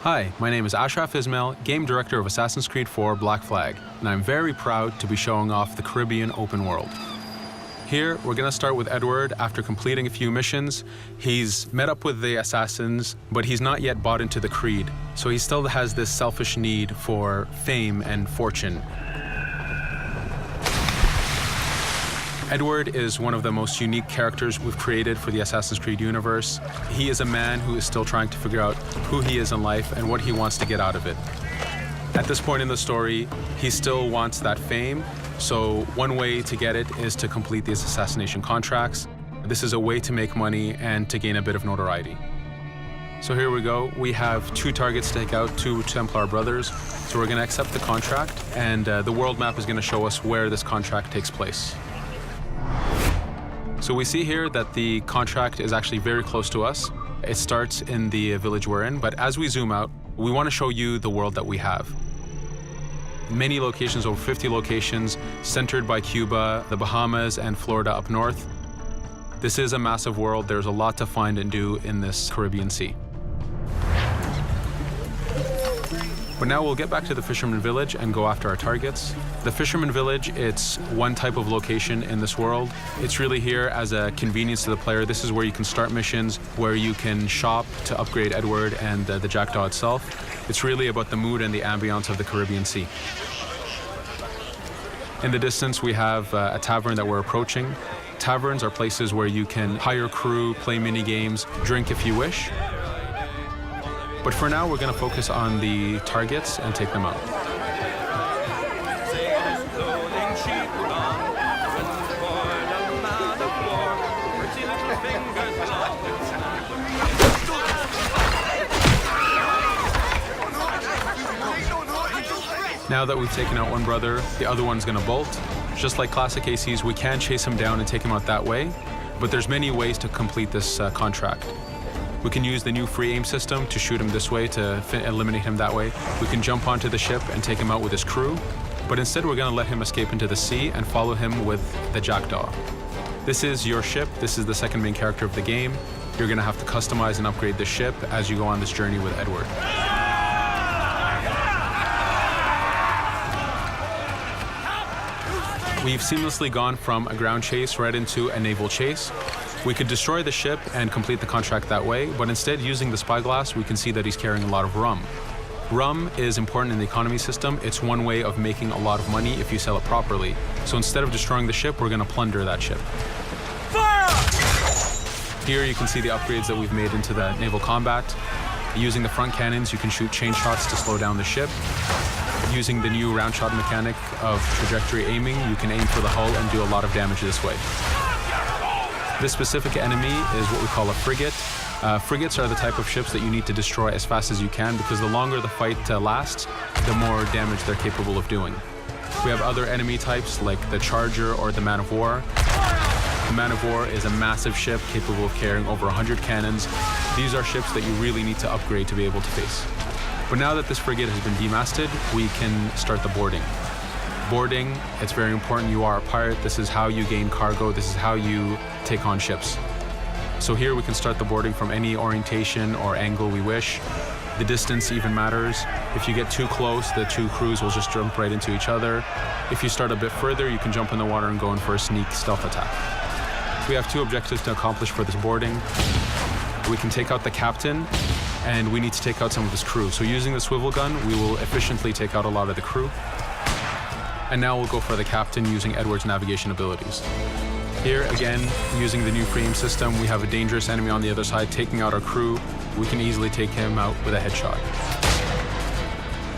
Hi, my name is Ashraf Ismail, Game Director of Assassin's Creed 4 Black Flag, and I'm very proud to be showing off the Caribbean open world. Here, we're going to start with Edward after completing a few missions. He's met up with the assassins, but he's not yet bought into the creed, so he still has this selfish need for fame and fortune. Edward is one of the most unique characters we've created for the Assassin's Creed universe. He is a man who is still trying to figure out who he is in life and what he wants to get out of it. At this point in the story, he still wants that fame, so one way to get it is to complete these assassination contracts. This is a way to make money and to gain a bit of notoriety. So here we go. We have 2 targets to take out, 2 Templar brothers. So we're going to accept the contract, and the world map is going to show us where this contract takes place. So we see here that the contract is actually very close to us. It starts in the village we're in, but as we zoom out, we want to show you the world that we have. Many locations, over 50 locations, centered by Cuba, the Bahamas, and Florida up north. This is a massive world. There's a lot to find and do in this Caribbean Sea. But now we'll get back to the Fisherman Village and go after our targets. The Fisherman Village, it's one type of location in this world. It's really here as a convenience to the player. This is where you can start missions, where you can shop to upgrade Edward and the Jackdaw itself. It's really about the mood and the ambiance of the Caribbean Sea. In the distance, we have a tavern that we're approaching. Taverns are places where you can hire crew, play mini games, drink if you wish. But for now, we're going to focus on the targets and take them out. Now that we've taken out one brother, the other one's going to bolt. Just like classic ACs, we can chase him down and take him out that way, but there's many ways to complete this contract. We can use the new free aim system to shoot him this way, to eliminate him that way. We can jump onto the ship and take him out with his crew, but instead we're going to let him escape into the sea and follow him with the Jackdaw. This is your ship. This is the second main character of the game. You're going to have to customize and upgrade the ship as you go on this journey with Edward. We've seamlessly gone from a ground chase right into a naval chase. We could destroy the ship and complete the contract that way, but instead, using the spyglass, we can see that he's carrying a lot of rum. Rum is important in the economy system. It's one way of making a lot of money if you sell it properly. So instead of destroying the ship, we're going to plunder that ship. Fire! Here you can see the upgrades that we've made into the naval combat. Using the front cannons, you can shoot chain shots to slow down the ship. Using the new round shot mechanic of trajectory aiming, you can aim for the hull and do a lot of damage this way. This specific enemy is what we call a frigate. Frigates are the type of ships that you need to destroy as fast as you can, because the longer the fight lasts, the more damage they're capable of doing. We have other enemy types like the Charger or the Man of War. The Man of War is a massive ship capable of carrying over 100 cannons. These are ships that you really need to upgrade to be able to face. But now that this frigate has been demasted, we can start the boarding. Boarding, it's very important. You are a pirate. This is how you gain cargo. This is how you take on ships. So here we can start the boarding from any orientation or angle we wish. The distance even matters. If you get too close, the 2 crews will just jump right into each other. If you start a bit further, you can jump in the water and go in for a sneak stealth attack. We have 2 objectives to accomplish for this boarding. We can take out the captain, and we need to take out some of his crew. So using the swivel gun, we will efficiently take out a lot of the crew. And now we'll go for the captain using Edward's navigation abilities. Here, again, using the new free aim system, we have a dangerous enemy on the other side taking out our crew. We can easily take him out with a headshot.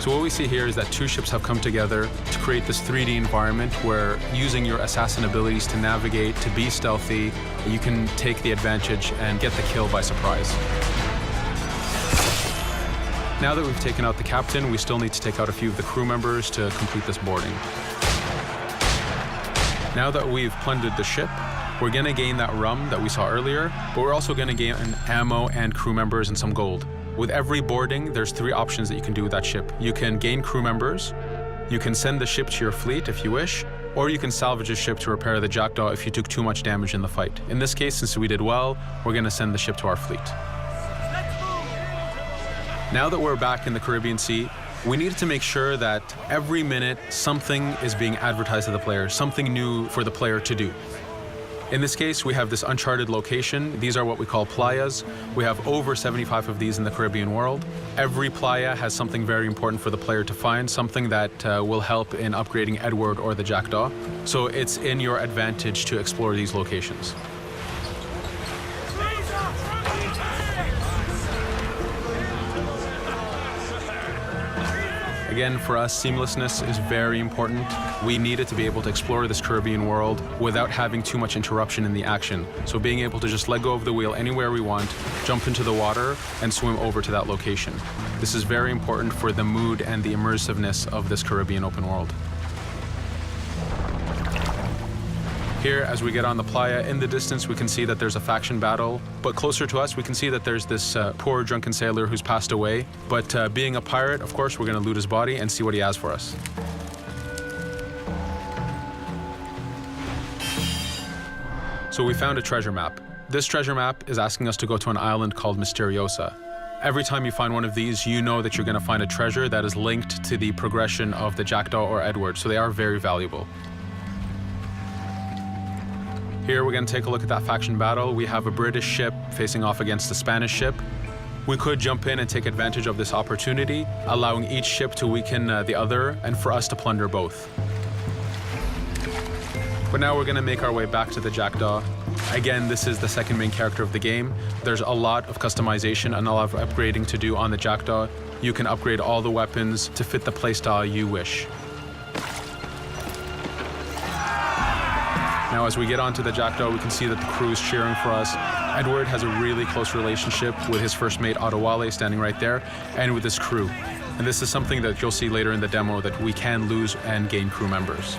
So what we see here is that 2 ships have come together to create this 3D environment where, using your assassin abilities to navigate, to be stealthy, you can take the advantage and get the kill by surprise. Now that we've taken out the captain, we still need to take out a few of the crew members to complete this boarding. Now that we've plundered the ship, we're going to gain that rum that we saw earlier, but we're also going to gain ammo and crew members and some gold. With every boarding, there's 3 options that you can do with that ship. You can gain crew members, you can send the ship to your fleet if you wish, or you can salvage a ship to repair the Jackdaw if you took too much damage in the fight. In this case, since we did well, we're going to send the ship to our fleet. Now that we're back in the Caribbean Sea, we needed to make sure that every minute something is being advertised to the player, something new for the player to do. In this case, we have this uncharted location. These are what we call playas. We have over 75 of these in the Caribbean world. Every playa has something very important for the player to find, something that will help in upgrading Edward or the Jackdaw. So it's in your advantage to explore these locations. Again, for us, seamlessness is very important. We needed to be able to explore this Caribbean world without having too much interruption in the action. So being able to just let go of the wheel anywhere we want, jump into the water, and swim over to that location. This is very important for the mood and the immersiveness of this Caribbean open world. Here, as we get on the playa, in the distance we can see that there's a faction battle, but closer to us we can see that there's this poor drunken sailor who's passed away. But being a pirate, of course, we're going to loot his body and see what he has for us. So we found a treasure map. This treasure map is asking us to go to an island called Misteriosa. Every time you find one of these, you know that you're going to find a treasure that is linked to the progression of the Jackdaw or Edward, so they are very valuable. Here we're going to take a look at that faction battle. We have a British ship facing off against a Spanish ship. We could jump in and take advantage of this opportunity, allowing each ship to weaken the other and for us to plunder both. But now we're going to make our way back to the Jackdaw. Again, this is the second main character of the game. There's a lot of customization and a lot of upgrading to do on the Jackdaw. You can upgrade all the weapons to fit the playstyle you wish. Now, as we get onto the Jackdaw, we can see that the crew is cheering for us. Edward has a really close relationship with his first mate, Adewale, standing right there, and with his crew. And this is something that you'll see later in the demo, that we can lose and gain crew members.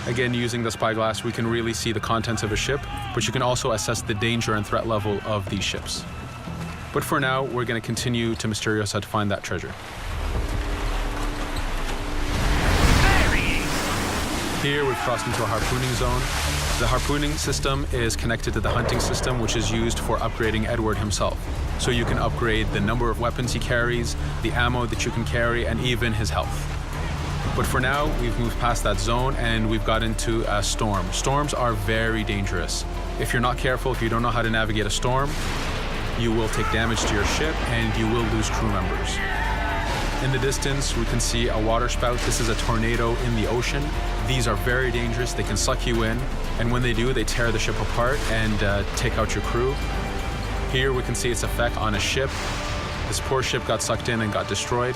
Again, using the spyglass, we can really see the contents of a ship, but you can also assess the danger and threat level of these ships. But for now, we're going to continue to Misteriosa to find that treasure. Here we've crossed into a harpooning zone. The harpooning system is connected to the hunting system, which is used for upgrading Edward himself. So you can upgrade the number of weapons he carries, the ammo that you can carry, and even his health. But for now, we've moved past that zone and we've got into a storm. Storms are very dangerous. If you're not careful, if you don't know how to navigate a storm, you will take damage to your ship and you will lose crew members. In the distance, we can see a water spout. This is a tornado in the ocean. These are very dangerous. They can suck you in, and when they do, they tear the ship apart and take out your crew. Here we can see its effect on a ship. This poor ship got sucked in and got destroyed.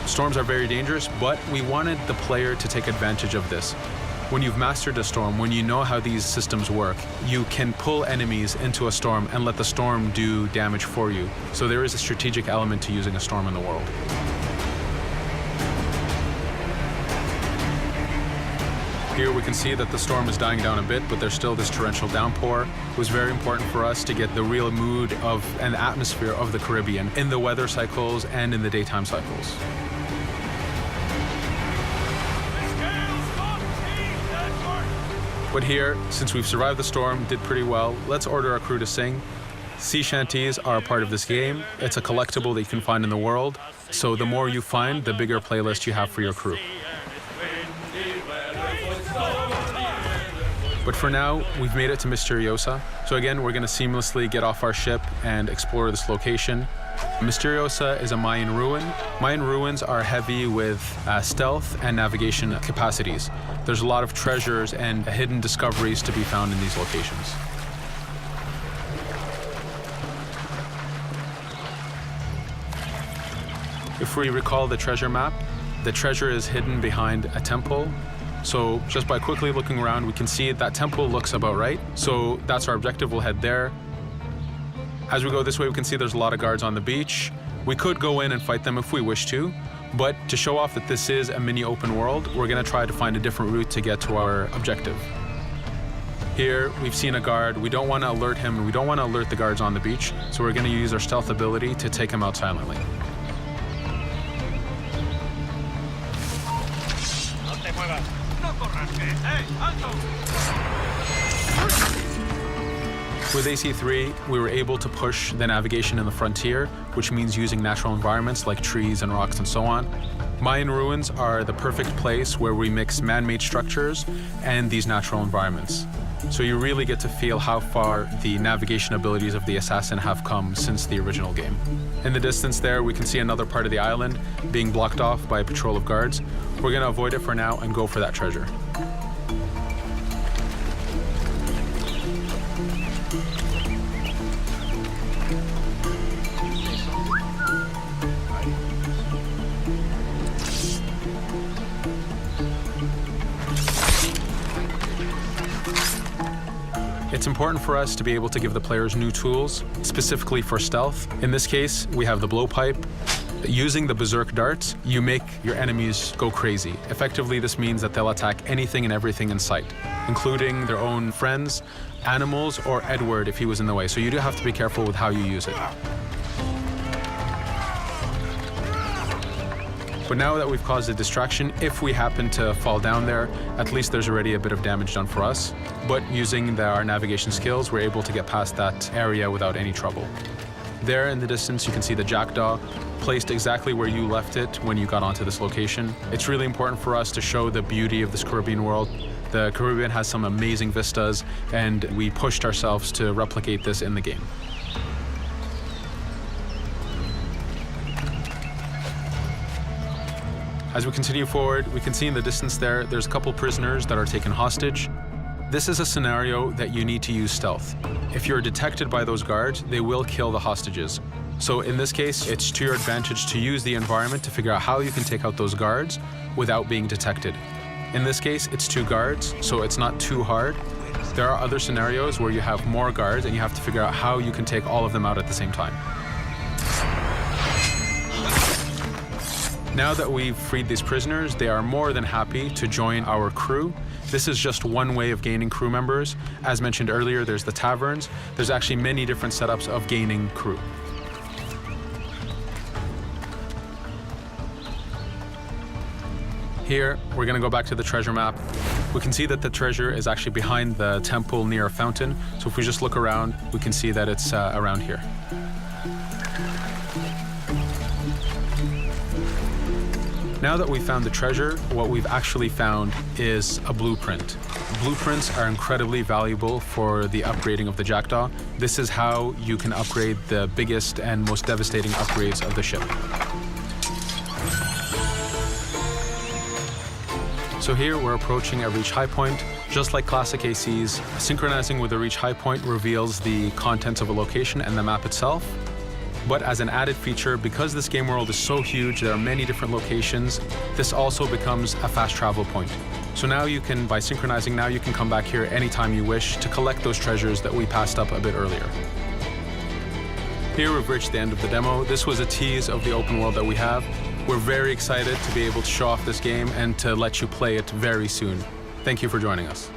Storms are very dangerous, but we wanted the player to take advantage of this. When you've mastered a storm, when you know how these systems work, you can pull enemies into a storm and let the storm do damage for you. So there is a strategic element to using a storm in the world. Here we can see that the storm is dying down a bit, but there's still this torrential downpour. It was very important for us to get the real mood of and atmosphere of the Caribbean in the weather cycles and in the daytime cycles. But here, since we've survived the storm, did pretty well, let's order our crew to sing. Sea shanties are a part of this game. It's a collectible that you can find in the world. So the more you find, the bigger playlist you have for your crew. But for now, we've made it to Misteriosa. So again, we're going to seamlessly get off our ship and explore this location. Misteriosa is a Mayan ruin. Mayan ruins are heavy with stealth and navigation capacities. There's a lot of treasures and hidden discoveries to be found in these locations. If we recall the treasure map, the treasure is hidden behind a temple. So just by quickly looking around, we can see that temple looks about right. So that's our objective, we'll head there. As we go this way, we can see there's a lot of guards on the beach. We could go in and fight them if we wish to, but to show off that this is a mini open world, we're gonna try to find a different route to get to our objective. Here, we've seen a guard. We don't wanna alert him, and we don't wanna alert the guards on the beach, so we're gonna use our stealth ability to take him out silently. With AC3, we were able to push the navigation in the frontier, which means using natural environments like trees and rocks and so on. Mayan ruins are the perfect place where we mix man-made structures and these natural environments. So you really get to feel how far the navigation abilities of the assassin have come since the original game. In the distance there, we can see another part of the island being blocked off by a patrol of guards. We're going to avoid it for now and go for that treasure. It's important for us to be able to give the players new tools, specifically for stealth. In this case, we have the blowpipe. Using the berserk darts, you make your enemies go crazy. Effectively, this means that they'll attack anything and everything in sight, including their own friends, animals, or Edward if he was in the way. So you do have to be careful with how you use it. But now that we've caused a distraction, if we happen to fall down there, at least there's already a bit of damage done for us. But using our navigation skills, we're able to get past that area without any trouble. There in the distance, you can see the jackdaw placed exactly where you left it when you got onto this location. It's really important for us to show the beauty of this Caribbean world. The Caribbean has some amazing vistas, and we pushed ourselves to replicate this in the game. As we continue forward, we can see in the distance there's a couple prisoners that are taken hostage. This is a scenario that you need to use stealth. If you're detected by those guards, they will kill the hostages. So in this case, it's to your advantage to use the environment to figure out how you can take out those guards without being detected. In this case, it's 2 guards, so it's not too hard. There are other scenarios where you have more guards and you have to figure out how you can take all of them out at the same time. Now that we've freed these prisoners, they are more than happy to join our crew. This is just one way of gaining crew members. As mentioned earlier, there's the taverns. There's actually many different setups of gaining crew. Here, we're going to go back to the treasure map. We can see that the treasure is actually behind the temple near a fountain. So if we just look around, we can see that it's around here. Now that we've found the treasure, what we've actually found is a blueprint. Blueprints are incredibly valuable for the upgrading of the jackdaw. This is how you can upgrade the biggest and most devastating upgrades of the ship. So here we're approaching a reach high point. Just like classic ACs, synchronizing with a reach high point reveals the contents of a location and the map itself. But as an added feature, because this game world is so huge, there are many different locations, this also becomes a fast travel point. So now you can, by synchronizing, now you can come back here anytime you wish to collect those treasures that we passed up a bit earlier. Here we've reached the end of the demo. This was a tease of the open world that we have. We're very excited to be able to show off this game and to let you play it very soon. Thank you for joining us.